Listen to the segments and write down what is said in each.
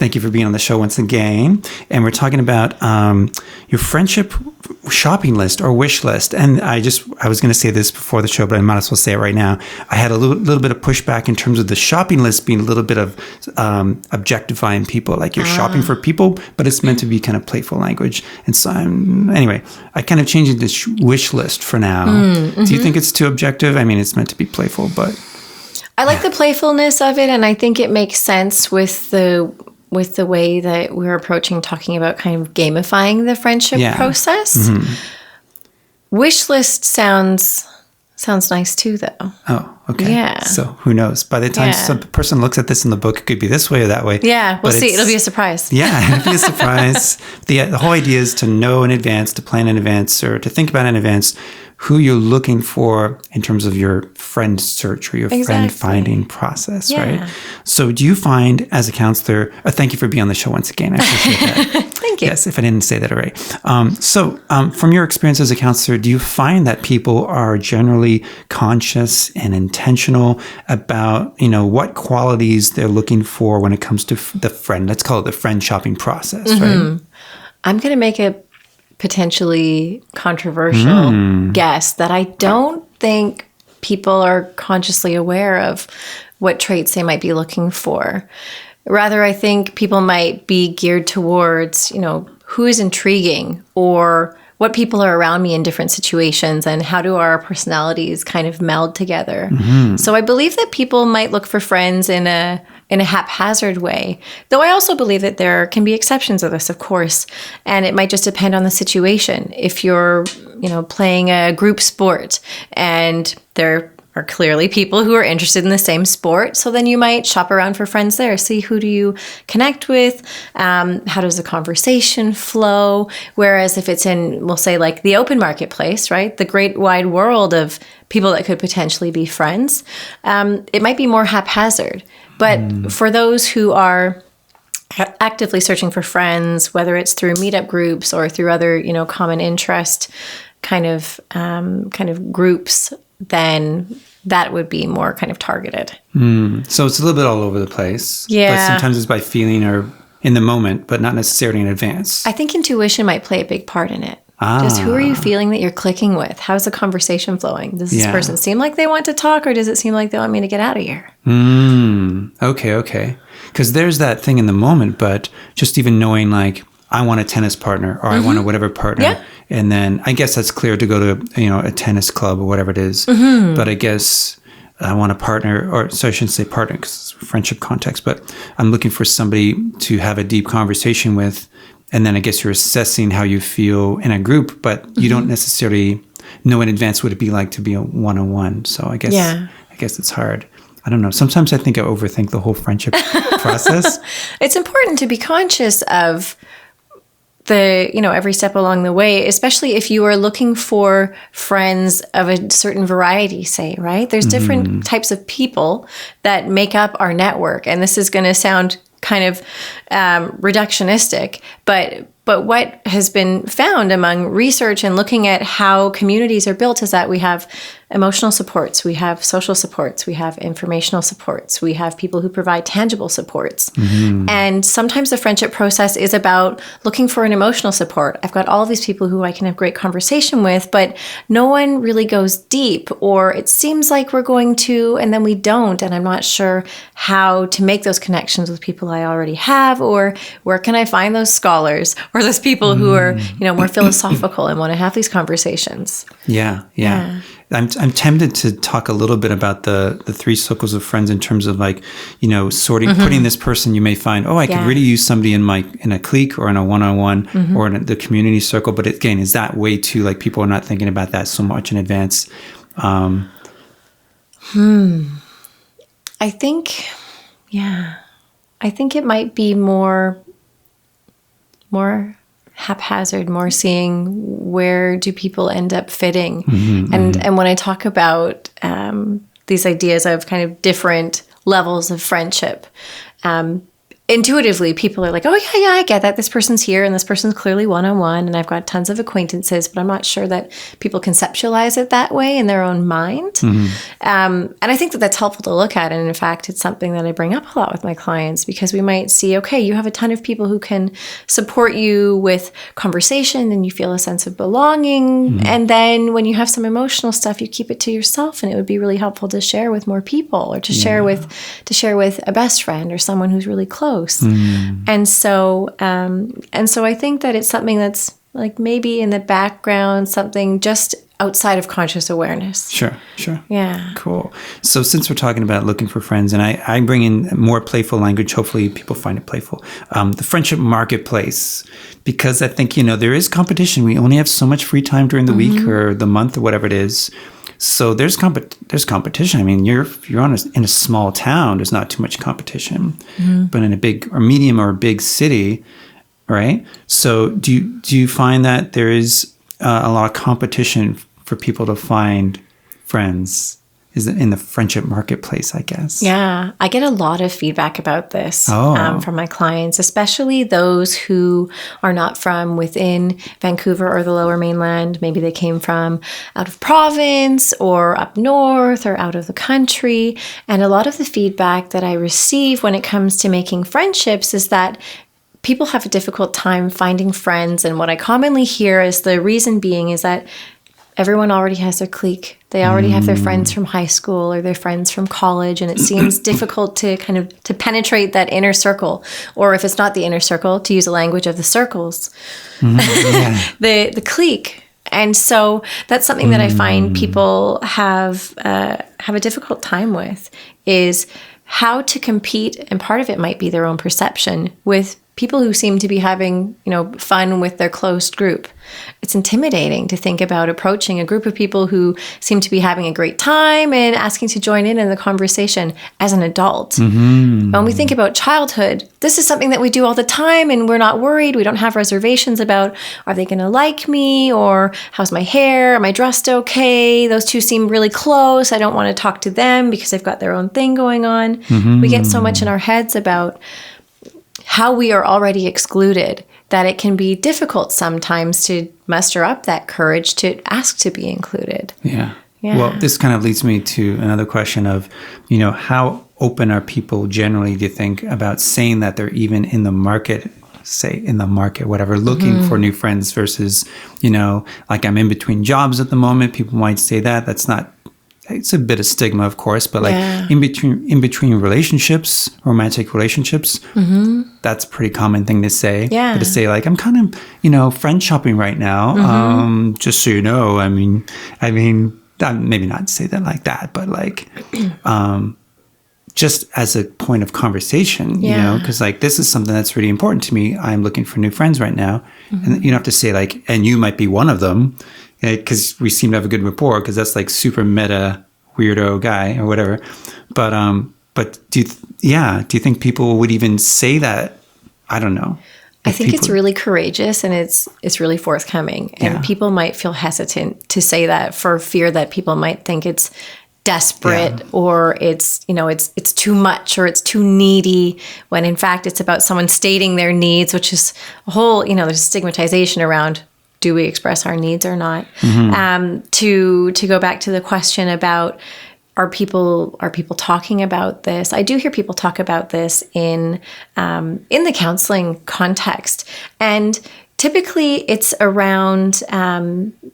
Thank you for being on the show once again. And we're talking about your friendship shopping list or wish list. And I was going to say this before the show, but I might as well say it right now. I had a little bit of pushback in terms of the shopping list being a little bit of objectifying people. Like you're shopping for people, but it's meant to be kind of playful language. And so anyway, I kind of changed this wish list for now. Do you think it's too objective? I mean, it's meant to be playful, but... I like the playfulness of it, and I think it makes sense with the way that we're approaching talking about kind of gamifying the friendship process. Wish list sounds nice too, though. Oh, okay. Yeah. So who knows? By the time some person looks at this in the book, it could be this way or that way. Yeah, we'll see. It'll be a surprise. Yeah, it'll be a surprise. The whole idea is to know in advance, to plan in advance, or to think about in advance who you're looking for in terms of your friend search or your friend finding process, right? So do you find as a counselor, thank you for being on the show once again. I appreciate that. Thank you. Yes, if I didn't say that already. So from your experience as a counselor, do you find that people are generally conscious and intentional about, what qualities they're looking for when it comes to the friend, let's call it the friend shopping process, right? I'm going to make a potentially controversial guess that I don't think people are consciously aware of what traits they might be looking for. Rather, I think people might be geared towards, who is intriguing or what people are around me in different situations and how do our personalities kind of meld together. So I believe that people might look for friends in a haphazard way, though I also believe that there can be exceptions of this, of course, and it might just depend on the situation. If you're, playing a group sport and there are clearly people who are interested in the same sport, so then you might shop around for friends there, see who do you connect with, how does the conversation flow, whereas if it's in, we'll say like the open marketplace, right, the great wide world of people that could potentially be friends, it might be more haphazard. But for those who are actively searching for friends, whether it's through meetup groups or through other, common interest kind of groups, then that would be more kind of targeted. So it's a little bit all over the place. Yeah. But sometimes it's by feeling or in the moment, but not necessarily in advance. I think intuition might play a big part in it. Just who are you feeling that you're clicking with? How's the conversation flowing? Does this person seem like they want to talk, or does it seem like they want me to get out of here? Okay. Because there's that thing in the moment, but just even knowing like, I want a tennis partner or I want a whatever partner. Yeah. And then I guess that's clear to go to, a tennis club or whatever it is. But I guess I want a partner, or so I shouldn't say partner because it's friendship context, but I'm looking for somebody to have a deep conversation with. And then I guess you're assessing how you feel in a group, but you don't necessarily know in advance what it'd be like to be a one-on-one. So I guess it's hard. I don't know. Sometimes I think I overthink the whole friendship process. It's important to be conscious of the, every step along the way, especially if you are looking for friends of a certain variety, say, right? There's different types of people that make up our network. And this is going to sound kind of reductionistic, but what has been found among research and looking at how communities are built is that we have emotional supports, we have social supports, we have informational supports, we have people who provide tangible supports. And sometimes the friendship process is about looking for an emotional support. I've got all of these people who I can have great conversation with, but no one really goes deep, or it seems like we're going to, and then we don't, and I'm not sure how to make those connections with people I already have, or where can I find those scholars or those people who are, more philosophical and want to have these conversations. Yeah. I'm tempted to talk a little bit about the three circles of friends in terms of like, sorting, putting this person you may find, I could really use somebody in a clique or in a one-on-one or in the community circle. But again, is that way too, like people are not thinking about that so much in advance? I think it might be more haphazard, more seeing where do people end up fitting. And when I talk about these ideas of kind of different levels of friendship, intuitively, people are like, oh, yeah, I get that. This person's here and this person's clearly one-on-one and I've got tons of acquaintances, but I'm not sure that people conceptualize it that way in their own mind. And I think that that's helpful to look at. And in fact, it's something that I bring up a lot with my clients, because we might see, okay, you have a ton of people who can support you with conversation and you feel a sense of belonging. And then when you have some emotional stuff, you keep it to yourself, and it would be really helpful to share with more people, or to share with a best friend or someone who's really close. And so I think that it's something that's like maybe in the background, something just outside of conscious awareness. Sure. Yeah. Cool. So since we're talking about looking for friends, and I bring in more playful language, hopefully people find it playful, the friendship marketplace, because I think, there is competition. We only have so much free time during the week or the month or whatever it is. So there's competition. I mean, if you're in a small town, there's not too much competition, but in a big or medium or big city, right? So do you find that there is a lot of competition for people to find friends? Is it in the friendship marketplace, I guess? Yeah, I get a lot of feedback about this from my clients, especially those who are not from within Vancouver or the Lower Mainland. Maybe they came from out of province or up north or out of the country. And a lot of the feedback that I receive when it comes to making friendships is that people have a difficult time finding friends. And what I commonly hear is the reason being is that everyone already has their clique. They already have their friends from high school or their friends from college, and it seems difficult to to penetrate that inner circle. Or if it's not the inner circle, to use the language of the circles, the clique. And so that's something that I find people have a difficult time with, is how to compete, and part of it might be their own perception, with people who seem to be having, fun with their closed group. It's intimidating to think about approaching a group of people who seem to be having a great time and asking to join in the conversation as an adult. When we think about childhood, this is something that we do all the time, and we're not worried. We don't have reservations about, are they going to like me? Or how's my hair? Am I dressed okay? Those two seem really close. I don't want to talk to them because they've got their own thing going on. We get so much in our heads about how we are already excluded that it can be difficult sometimes to muster up that courage to ask to be included. Yeah. Well, this kind of leads me to another question of, how open are people generally, do you think, about saying that they're even in the market, whatever, looking for new friends versus, like I'm in between jobs at the moment. People might say that. That's not, it's a bit of stigma, of course, but like in between relationships, romantic relationships, that's a pretty common thing to say. Yeah. But to say like, I'm kind of, friend shopping right now. Just so you know, I mean, maybe not say that like that, but like, just as a point of conversation, because like, this is something that's really important to me. I'm looking for new friends right now. And you don't have to say like, and you might be one of them, because we seem to have a good rapport, because that's like super meta weirdo guy or whatever. But do you think people would even say that? I don't know. I think it's really courageous, and it's really forthcoming. And people might feel hesitant to say that for fear that people might think it's desperate or it's too much or it's too needy, when in fact it's about someone stating their needs, which is a whole, there's stigmatization around, do we express our needs or not? To go back to the question about, are people talking about this? I do hear people talk about this in the counseling context, and typically it's around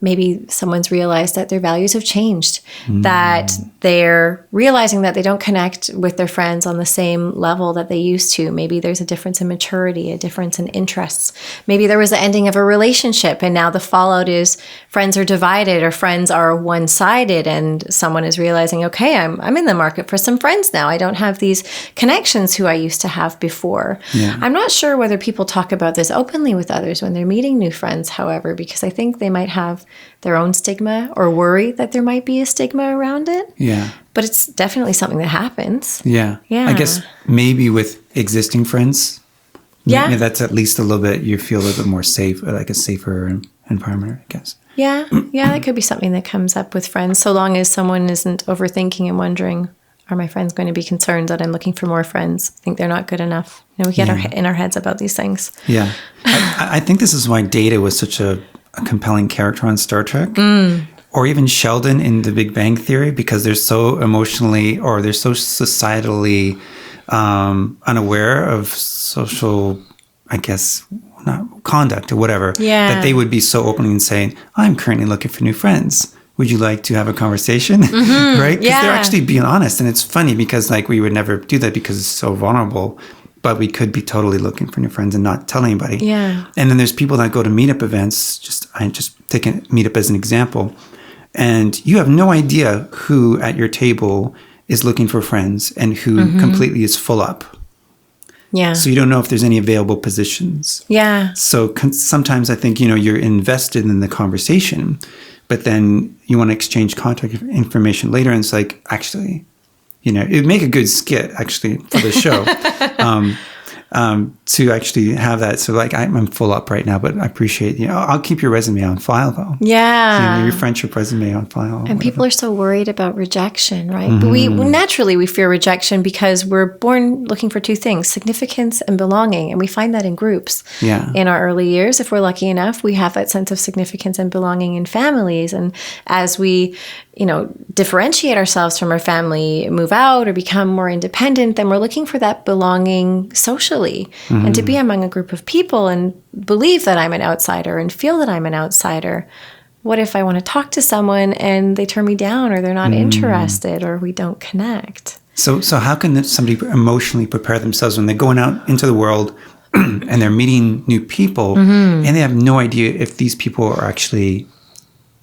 maybe someone's realized that their values have changed, that they're realizing that they don't connect with their friends on the same level that they used to. Maybe there's a difference in maturity, a difference in interests. Maybe there was the ending of a relationship, and now the fallout is friends are divided or friends are one-sided, and someone is realizing, okay, I'm in the market for some friends now. I don't have these connections who I used to have before. I'm not sure whether people talk about this openly with others when they're meeting new friends, however, because I think they might have their own stigma or worry that there might be a stigma around it. Yeah. But it's definitely something that happens. Yeah. I guess maybe with existing friends, maybe that's at least a little bit, you feel a little bit more safe, like a safer environment, I guess. Yeah, that could be something that comes up with friends, so long as someone isn't overthinking and wondering, are my friends going to be concerned that I'm looking for more friends? Think they're not good enough? We get in our heads about these things. Yeah. I think this is why Data was such a compelling character on Star Trek. Or even Sheldon in The Big Bang Theory, because they're so emotionally or they're so societally unaware of social, I guess, not conduct or whatever, that they would be so openly and saying, I'm currently looking for new friends. Would you like to have a conversation? Right? Because they're actually being honest. And it's funny because like we would never do that because it's so vulnerable. But we could be totally looking for new friends and not tell anybody. Yeah. And then there's people that go to meetup events. I just take a meetup as an example. And you have no idea who at your table is looking for friends and who completely is full up. Yeah. So you don't know if there's any available positions. Yeah. So sometimes I think, you're invested in the conversation, but then you want to exchange contact information later. And it's like, actually, it would make a good skit actually for the show. To actually have that. So like I'm full up right now, but I appreciate, I'll keep your resume on file though. Yeah. Your friendship resume on file. And people are so worried about rejection, right? But we fear rejection because we're born looking for two things, significance and belonging. And we find that in groups. Yeah. In our early years, if we're lucky enough, we have that sense of significance and belonging in families. And as we differentiate ourselves from our family, move out or become more independent, then we're looking for that belonging socially and to be among a group of people and believe that I'm an outsider and feel that I'm an outsider. What if I want to talk to someone and they turn me down or they're not interested or we don't connect? So how can somebody emotionally prepare themselves when they're going out into the world and they're meeting new people and they have no idea if these people are actually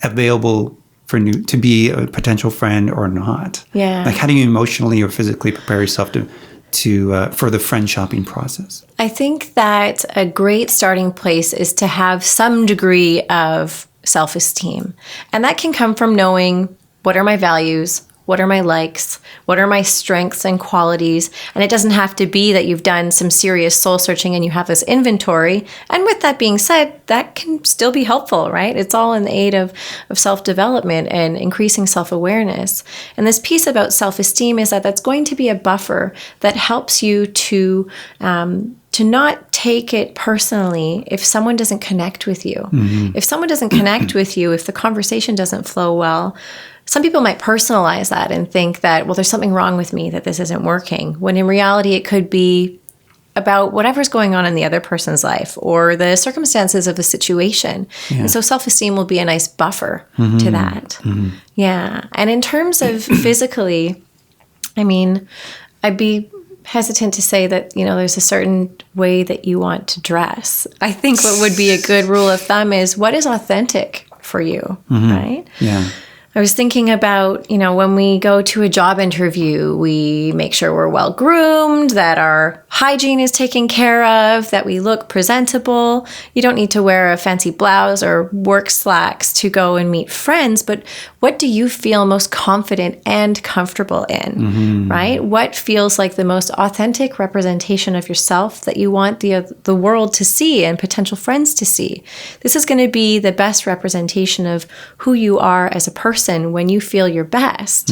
available to be a potential friend or not? Yeah. Like how do you emotionally or physically prepare yourself for the friend shopping process? I think that a great starting place is to have some degree of self-esteem. And that can come from knowing what are my values, what are my likes, what are my strengths and qualities. And it doesn't have to be that you've done some serious soul searching and you have this inventory. And with that being said, that can still be helpful, right? It's all in the aid of self-development and increasing self-awareness. And this piece about self-esteem is that that's going to be a buffer that helps you to not take it personally if someone doesn't connect with you. If someone doesn't connect with you, if the conversation doesn't flow well, some people might personalize that and think that, well, there's something wrong with me, that this isn't working, when in reality it could be about whatever's going on in the other person's life or the circumstances of the situation. Yeah. And so self-esteem will be a nice buffer to that. Yeah. And in terms of physically, I'd be hesitant to say that, there's a certain way that you want to dress. I think what would be a good rule of thumb is what is authentic for you, right? Yeah. I was thinking about, when we go to a job interview, we make sure we're well groomed, that our hygiene is taken care of, that we look presentable. You don't need to wear a fancy blouse or work slacks to go and meet friends, but what do you feel most confident and comfortable in, right? What feels like the most authentic representation of yourself that you want the world to see and potential friends to see? This is going to be the best representation of who you are as a person when you feel your best,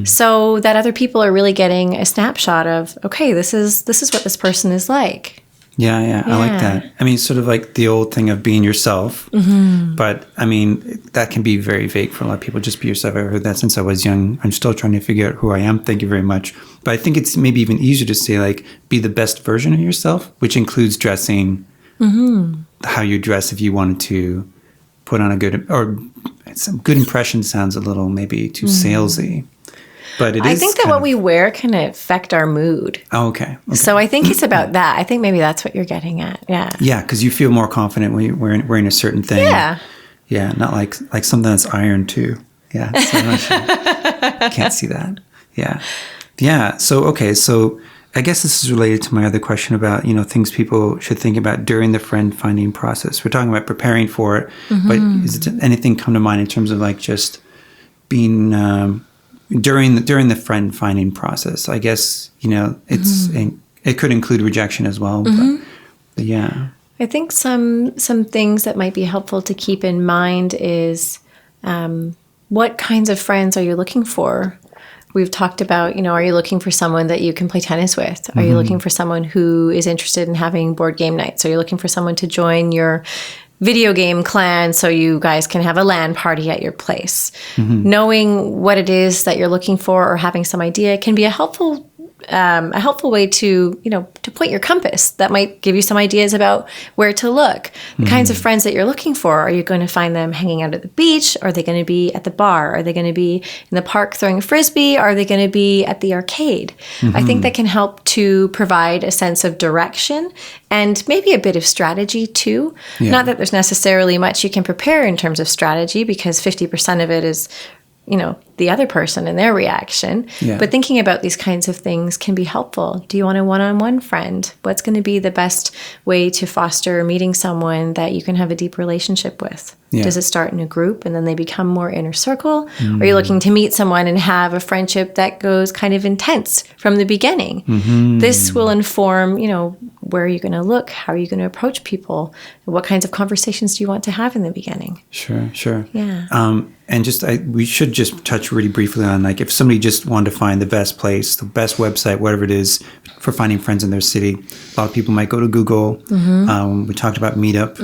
so that other people are really getting a snapshot of, okay, this is what this person is like. Yeah, I like that. Sort of like the old thing of being yourself, but that can be very vague for a lot of people. Just be yourself. I've heard that since I was young. I'm still trying to figure out who I am. Thank you very much. But I think it's maybe even easier to say like, be the best version of yourself, which includes dressing, how you dress if you wanted to put on a good, or some good impression sounds a little maybe too salesy, but I think that what we wear can affect our mood. Oh, okay. So I think it's about that. I think maybe that's what you're getting at. Yeah. Yeah, because you feel more confident when you're wearing a certain thing. Yeah. Yeah, not like something that's ironed too. Yeah. So I'm not sure. Can't see that. Yeah. Yeah. So I guess this is related to my other question about, things people should think about during the friend finding process. We're talking about preparing for it, but is it anything come to mind in terms of like just being during the friend finding process? I guess, it could include rejection as well, but yeah. I think some things that might be helpful to keep in mind is what kinds of friends are you looking for? we've talked about, are you looking for someone that you can play tennis with? Are you looking for someone who is interested in having board game nights? Are you looking for someone to join your video game clan so you guys can have a LAN party at your place? Knowing what it is that you're looking for or having some idea can be a helpful way to, to point your compass. That might give you some ideas about where to look. The kinds of friends that you're looking for, are you going to find them hanging out at the beach? Are they going to be at the bar? Are they going to be in the park throwing a frisbee? Are they going to be at the arcade? I think that can help to provide a sense of direction and maybe a bit of strategy too. Yeah. Not that there's necessarily much you can prepare in terms of strategy, because 50% of it is the other person and their reaction. Yeah. But thinking about these kinds of things can be helpful. Do you want a one-on-one friend? What's going to be the best way to foster meeting someone that you can have a deep relationship with? Yeah. Does it start in a group and then they become more inner circle? Are you looking to meet someone and have a friendship that goes kind of intense from the beginning? This will inform, where are you going to look? How are you going to approach people? What kinds of conversations do you want to have in the beginning? Sure. Yeah. And we should just touch really briefly on, like, if somebody just wanted to find the best place, the best website, whatever it is, for finding friends in their city. A lot of people might go to Google. We talked about Meetup,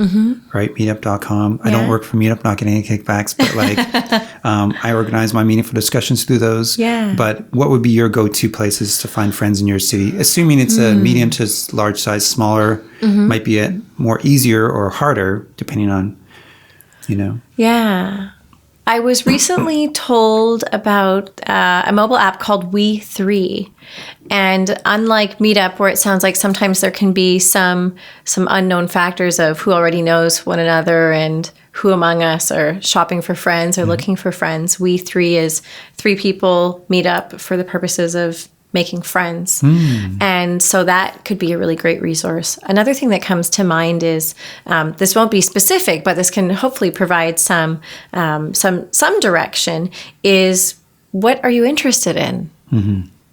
right? Meetup.com. I don't work for Meetup, not getting any kickbacks, but I organize my meaningful discussions through those. Yeah. But what would be your go-to places to find friends in your city? Assuming it's a medium to large size, smaller, might be more easier or harder, depending on, Yeah. I was recently told about a mobile app called We3. And unlike Meetup, where it sounds like sometimes there can be some unknown factors of who already knows one another and who among us are shopping for friends or looking for friends, We3 is 3 people meet up for the purposes of making friends. And so that could be a really great resource. Another thing that comes to mind is, this won't be specific, but this can hopefully provide some direction, is what are you interested in?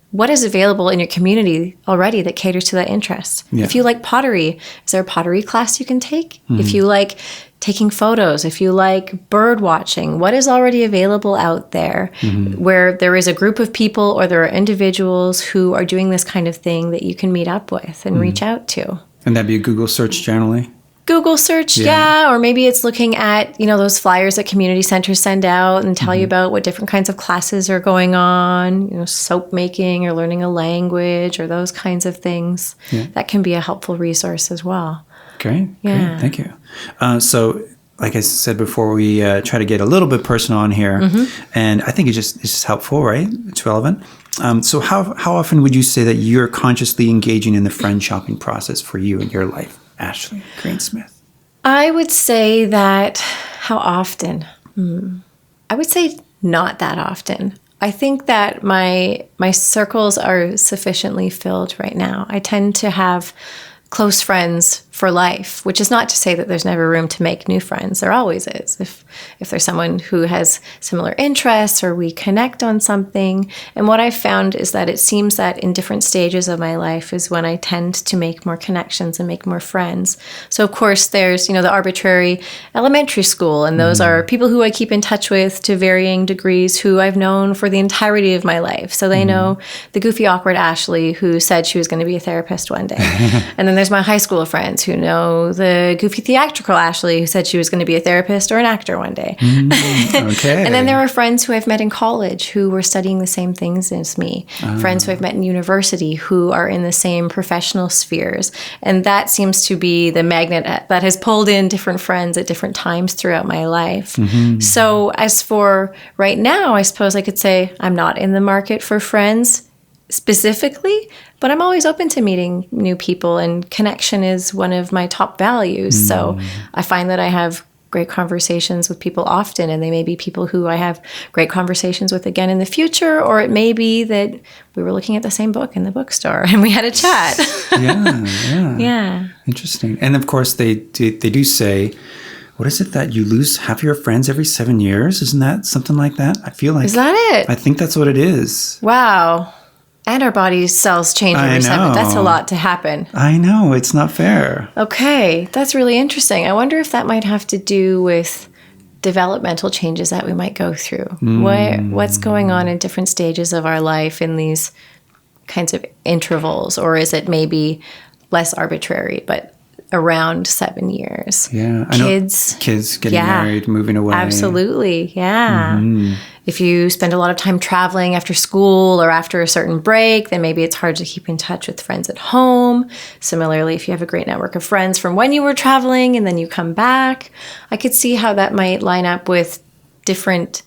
What is available in your community already that caters to that interest? Yeah. If you like pottery, is there a pottery class you can take? If you like taking photos, if you like bird watching, what is already available out there where there is a group of people or there are individuals who are doing this kind of thing that you can meet up with and reach out to? And that'd be a Google search generally? Google search, yeah. Or maybe it's looking at, those flyers that community centers send out and tell you about what different kinds of classes are going on, soap making or learning a language or those kinds of things. Yeah. That can be a helpful resource as well. Great. Thank you. So, like I said before, we try to get a little bit personal on here, and I think it's just helpful, right? It's relevant. So, how often would you say that you're consciously engaging in the friend shopping process for you in your life, Ashley Greensmyth? I would say that how often? I would say not that often. I think that my circles are sufficiently filled right now. I tend to have close friends for life, which is not to say that there's never room to make new friends. There always is. If there's someone who has similar interests or we connect on something. And what I've found is that it seems that in different stages of my life is when I tend to make more connections and make more friends. So of course there's, the arbitrary elementary school, and those are people who I keep in touch with to varying degrees who I've known for the entirety of my life. So they know the goofy, awkward Ashley who said she was going to be a therapist one day. And then there's my high school friends who know the goofy, theatrical Ashley who said she was going to be a therapist or an actor one day. Okay. And then there are friends who I've met in college who were studying the same things as me. Friends who I've met in university who are in the same professional spheres. And that seems to be the magnet that has pulled in different friends at different times throughout my life. So as for right now, I suppose I could say I'm not in the market for friends specifically, but I'm always open to meeting new people, and connection is one of my top values. So I find that I have great conversations with people often, and they may be people who I have great conversations with again in the future, or it may be that we were looking at the same book in the bookstore and we had a chat. Yeah. Interesting. And of course they do say, what is it that you lose half your friends every 7 years? Isn't that something like that? I feel like... Is that it? I think that's what it is. Wow. And our body cells change every 7. That's a lot to happen. I know. It's not fair. Okay. That's really interesting. I wonder if that might have to do with developmental changes that we might go through. What's going on in different stages of our life in these kinds of intervals? Or is it maybe less arbitrary, but around 7 years? Yeah. I know kids getting married, moving away. Absolutely. Yeah. If you spend a lot of time traveling after school or after a certain break, then maybe it's hard to keep in touch with friends at home. Similarly, if you have a great network of friends from when you were traveling and then you come back, I could see how that might line up with different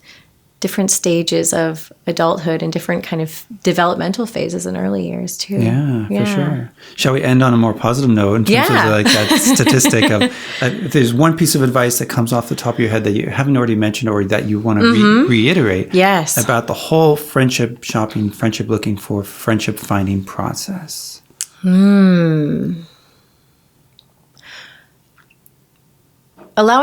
stages of adulthood and different kind of developmental phases in early years too. Yeah, for sure. Shall we end on a more positive note in terms of like that statistic of if there's one piece of advice that comes off the top of your head that you haven't already mentioned or that you want to reiterate about the whole friendship shopping, friendship looking for, friendship finding process? Allowing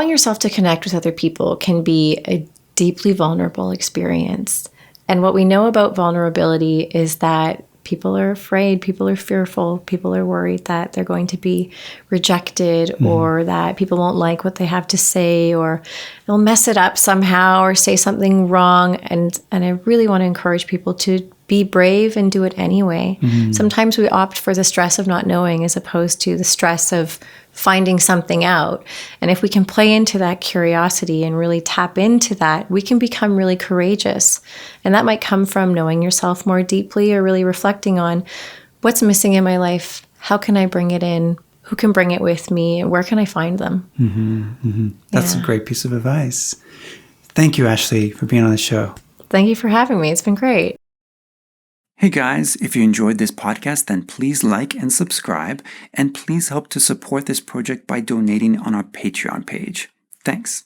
yourself to connect with other people can be a deeply vulnerable experience. And what we know about vulnerability is that people are afraid, people are fearful, people are worried that they're going to be rejected or that people won't like what they have to say or they'll mess it up somehow or say something wrong. And I really want to encourage people to be brave and do it anyway. Sometimes we opt for the stress of not knowing as opposed to the stress of finding something out. And if we can play into that curiosity and really tap into that, we can become really courageous. And that might come from knowing yourself more deeply or really reflecting on what's missing in my life. How can I bring it in? Who can bring it with me? And where can I find them? That's a great piece of advice. Thank you, Ashley, for being on the show. Thank you for having me. It's been great. Hey guys, if you enjoyed this podcast, then please like and subscribe, and please help to support this project by donating on our Patreon page. Thanks.